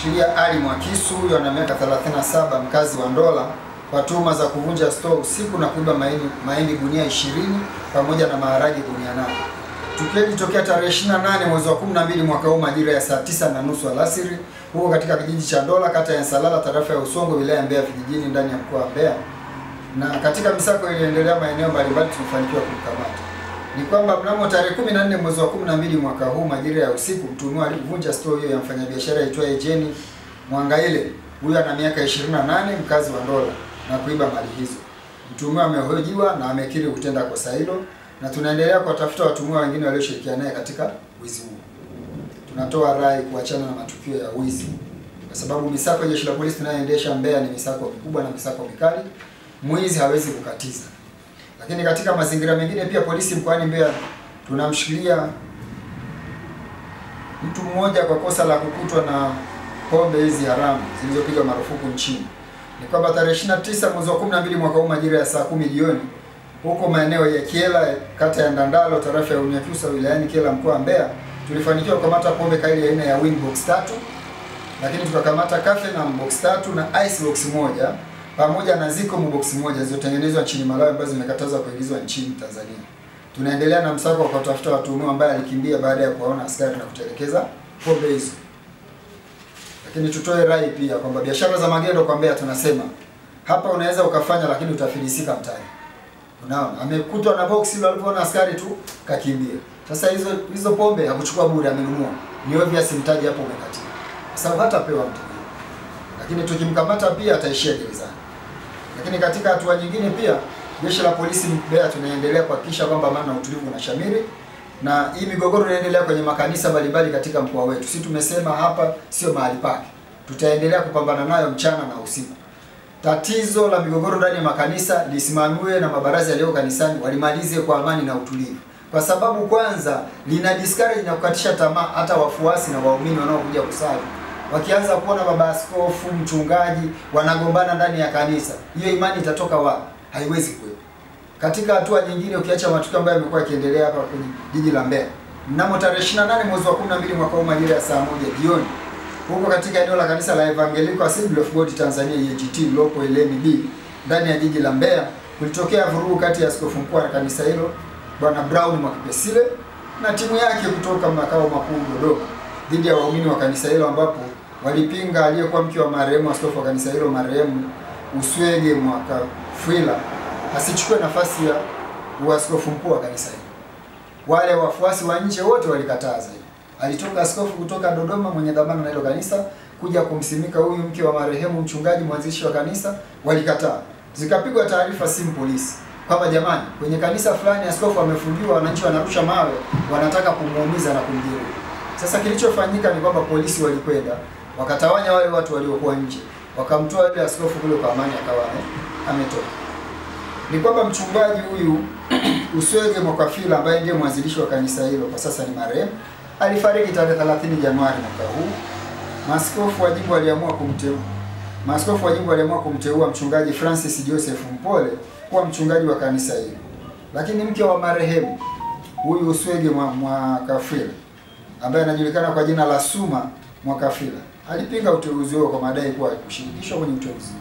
tunamshikilia Ali Mwakisu, huyo ana miaka 37, mkazi wa Ndola, kwa tuhuma za kuvunja store usiku na kuiba mahindi gunia 20 pamoja na maharage gunia 8. Tukio lilitokea tarehe 28 mwezi wa 12 mwaka huu majira ya saa 9:30 alasiri huko katika kijiji cha Ndola, kata ya Nsalala, tarafa ya Usongo, wilaya ya Mbeya vijijini, ndani ya mkoa wa Mbeya. Na katika misako iliendelea maeneo mbalimbali, tulifanikiwa kumkamata. Ni kwamba mnamo tarehe 14 mwezi wa 12 mwaka huu majira ya usiku, mtuhumiwa alivunja store hiyo ya mfanyabiashara aitwaye Jeni Mwangaile, huyu ana miaka 28, mkazi wa Ndola, na kuiba mali hizo. Mtuhumiwa amehojiwa na amekiri kutenda kosa hilo, na tunaendelea kuwatafuta watuhumiwa wengine walioshirikiana naye katika wizi huu. Tunatoa rai kuachana na matukio ya wizi, kwa sababu misako ya jeshi la polisi tunayoendesha Mbeya ni misako mikubwa na misako mikali. Mwizi hawezi kukatiza. Lakini katika mazingira mengine pia, polisi mkoani Mbeya tunamshikilia mtu mmoja kwa kosa la kukutwa na pombe hizi haramu zilizopigwa marufuku nchini. Ni kwamba tarehe 29 mwezi wa 12 mwaka huu majira ya saa 10 jioni huko maeneo ya Kiela, kata ya Ndandalo, tarafa ya Unyakyusa, wilayani Kiela, mkoa wa Mbeya, tulifanikiwa kukamata pombe kali aina ya Winbox 3, lakini tukakamata Cafenam box 3 na Ice box 1 pamoja na Ziko box 1 zilizotengenezwa nchini Malawi ambazo zimekatazwa kuingizwa nchini Tanzania. Tunaendelea na msako wa kutafuta watuhumiwa ambaye alikimbia baada ya kuwaona askari na kutelekeza pombe hizo. Lakini tutoe rai pia kwamba biashara za magendo kwa Mbeya tunasema hapa unaweza ukafanya, lakini utafilisika mtaani. Unaona, amekutwa na box ile alipoona askari tu kakimbia. Sasa hizo pombe hakuchukua bure, amenunua. Ni obvious mtaji hapo umekatika. Kwa sababu hatapewa mtaji. Lakini tukimkamata pia ataishia gerezani. Lakini katika hatua nyingine pia, jeshi la polisi Mbeya tunaendelea kuhakikisha kwamba amani na utulivu unashamiri, na hii migogoro inaendelea kwenye makanisa mbalimbali katika mkoa wetu. Sisi tumesema hapa sio mahali pake. Tutaendelea kupambana nayo mchana na usiku. Tatizo la migogoro ndani ya makanisa lisimamiwe na mabaraza yaliyo kanisani, walimalize kwa amani na utulivu. Kwa sababu kwanza lina discourage na kukatisha tamaa hata wafuasi na waumini wanaokuja kusali. Wakianza kuona baba askofu, mchungaji wanagombana ndani ya kanisa, hiyo imani itatoka wapi? Haiwezi kuwepo. Katika hatua nyingine, ukiacha matukio ambayo yamekuwa yakiendelea hapa kwenye jiji la Mbeya, mnamo tarehe 28 mwezi wa 12 mwaka huu majira ya saa 1 jioni huko katika eneo la kanisa la Evangelical Assembly of God Tanzania EAGT lopo LMB ndani ya jiji la Mbeya, kulitokea vurugu kati ya askofu mkuu wa kanisa hilo Bwana Brown Mwakipesile na timu yake kutoka makao makuu Dodoma dhidi ya waumini wa kanisa hilo, ambapo walipinga aliyekuwa mke wa marehemu askofu wa kanisa hilo marehemu Uswege Mwakafwila asichukue nafasi ya uaskofu mkuu wa kanisa hilo. Wale wafuasi wa nje wote walikataza. Alitoka askofu kutoka Dodoma mwenye dhamana na hilo kanisa kuja kumsimika huyu mke wa marehemu mchungaji mwanzishi wa kanisa, walikataa. Zikapigwa taarifa simu polisi kwamba jamani, kwenye kanisa fulani askofu amefungiwa, wananchi wanarusha mawe, wanataka kumuumiza na kumjeruhi. Sasa kilichofanyika ni kwamba polisi walikwenda wakatawanya wale watu waliokuwa nje, wakamtoa yule askofu kule kwa amani, akawa ametoka. Ni kwamba mchungaji huyu Uswege Mwakafwila ambaye ndiye mwanzilishi wa kanisa hilo, kwa sasa ni marehemu, alifariki tarehe 30 Januari mwaka huu. Maaskofu wa jimbo waliamua kumteua mchungaji Francis Joseph Mpole kuwa mchungaji wa kanisa hilo. Lakini mke wa marehemu huyu Uswege Mwakafwila ambaye anajulikana kwa jina la Suma Mwakafwila alipinga uteuzi huo kwa madai kuwa kushirikishwa kwenye uteuzi.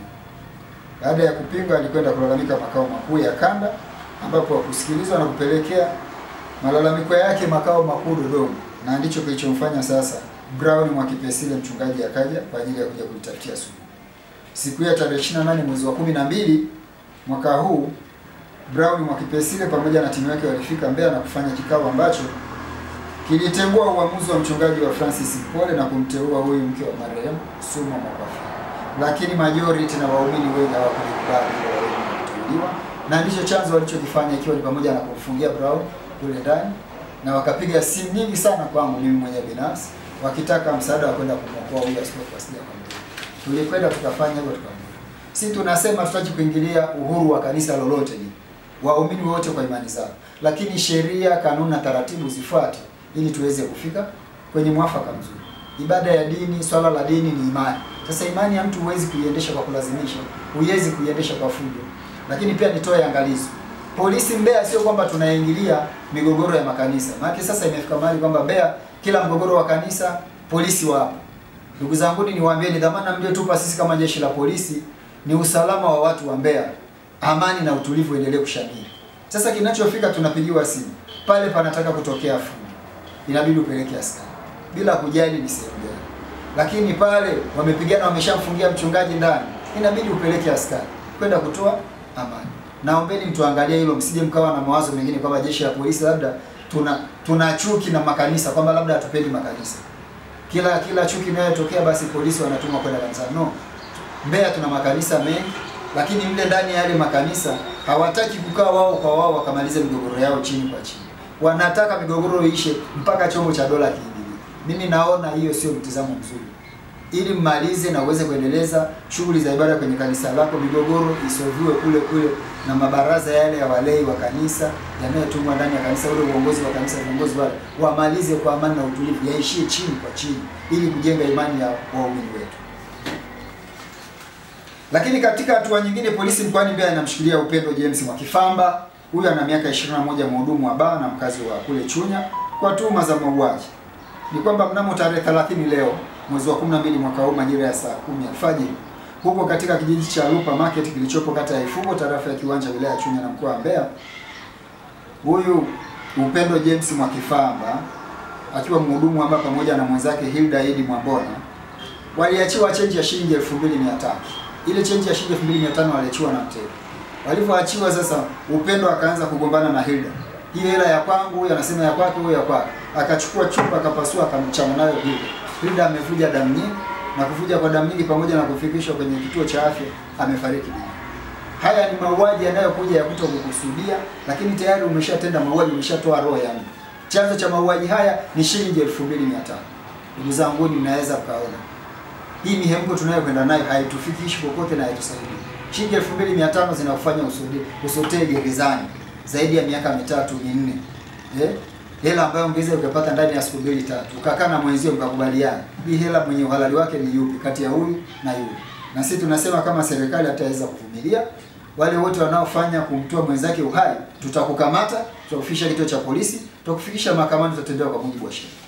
Baada ya kupinga, alikwenda kulalamika makao makuu ya kanda, ambapo hakusikilizwa na kupelekea malalamiko yake makao makuu Dodoma, na ndicho kilichomfanya sasa Brown Mwakipesile mchungaji akaja kwa ajili ya kuja kulitafutia suluhu. Siku ya tarehe 28 mwezi wa 12 mwaka huu, Brown Mwakipesile pamoja na timu yake walifika Mbeya na kufanya kikao ambacho kilitengua uamuzi wa mchungaji wa Francis Mpole na kumteua huyu mke wa marehemu Suma Mwakafwila. Lakini majority na waumini wengi hawakukubali kuteuliwa, na ndicho chanzo walichokifanya, ikiwa ni pamoja na kumfungia Brown kule ndani, na wakapiga simu nyingi sana kwangu mimi mwenyewe binafsi wakitaka msaada wa kwenda kumwokoa huyu askofu asije akamdhuru. Tulikwenda tukafanya hivyo tukamdhuru. Sisi tunasema tutaki kuingilia uhuru wa kanisa lolote ni waumini wote kwa imani zao, lakini sheria, kanuni na taratibu zifuate ili tuweze kufika kwenye mwafaka mzuri. Ibada ya dini, swala la dini ni imani. Sasa imani ya mtu huwezi kuiendesha kwa kulazimisha, huwezi kuiendesha kwa fujo. Lakini pia nitoe angalizo. Polisi Mbeya sio kwamba tunaingilia migogoro ya makanisa. Maana sasa imefika mahali kwamba Mbeya kila mgogoro wa kanisa polisi wapo. Ndugu zangu, niwaambie, ni dhamana mliotupa sisi kama jeshi la polisi ni usalama wa watu wa Mbeya, amani na utulivu endelee kushamiri. Sasa kinachofika, tunapigiwa simu pale panataka kutokea fujo, inabidi upeleke askari bila kujali ni sehemu gani. Lakini pale wamepigana, wameshamfungia mchungaji ndani, inabidi upeleke askari kwenda kutoa amani. Naombeni mtuangalie hilo, msije mkawa na mawazo mengine kwamba jeshi la polisi labda tuna chuki na makanisa, kwamba labda hatupendi makanisa. Kila chuki inayotokea basi polisi wanatumwa kwenda kanisa. No. Mbeya tuna makanisa mengi, lakini mle ndani ya yale makanisa hawataki kukaa wao kwa wao wakamalize migogoro yao chini kwa chini. Wanataka migogoro iishe mpaka chombo cha dola kiingilie. Mimi naona hiyo sio mtazamo mzuri. Ili mmalize na uweze kuendeleza shughuli za ibada kwenye kanisa lako, migogoro isolviwe kule na mabaraza yale ya walei wa kanisa yanayotumwa ndani ya kanisa, ule uongozi wa kanisa, viongozi wale wamalize kwa amani na utulivu, yaishie chini kwa chini ili kujenga imani ya waumini wetu. Lakini katika hatua nyingine, polisi mkoani Mbeya inamshikilia Upendo James Mwakifamba. Huyu ana miaka 21, mhudumu wa baa na mkazi wa kule Chunya, kwa tuhuma za mauaji. Ni kwamba mnamo tarehe 30 leo mwezi wa 12 mwaka huu majira ya saa 10 alfajiri huko katika kijiji cha Lupa Market kilichopo kata ya Ifungo, tarafa ya Kiwanja, wilaya ya Chunya na mkoa wa Mbeya, huyu Upendo James Mwakifamba akiwa mhudumu hapa pamoja na mwenzake Hilda Idi Mwambona waliachiwa change ya shilingi 2500. Ile change ya shilingi 2500 waliachiwa na mteja. Walivyoachiwa sasa, Upendo akaanza kugombana na Hilda. Hiyo hela ya kwangu, huyu anasema ya kwake, huyu ya kwake. Akachukua chupa akapasua akamchana nayo Hilda. Hilda amevuja damu nyingi, na kuvuja kwa damu nyingi pamoja na kufikishwa kwenye kituo cha afya amefariki dunia. Haya ni mauaji yanayokuja ya kutokukusudia, lakini tayari umeshatenda mauaji, umeshatoa roho ya mtu. Chanzo cha mauaji haya ni shilingi 2500. Ndugu zangu, mnaweza kaona hii mihemko tunayokwenda nayo haitufikishi popote na haitusaidii. Shilingi 2500 zinakufanya usotee gerezani zaidi ya miaka 3-4. Hela ambayo ungeweza ukapata ndani ya siku 2-3. Ukakaa na mwenzio mkakubaliana. Hii hela mwenye uhalali wake ni yupi kati ya huyu na yule? Na sisi tunasema kama serikali hataweza kuvumilia, wale wote wanaofanya kumtoa mwenzake uhai, tutakukamata, tutakufikisha kituo cha polisi, tutakufikisha mahakamani, tutatendewa kwa mujibu wa sheria.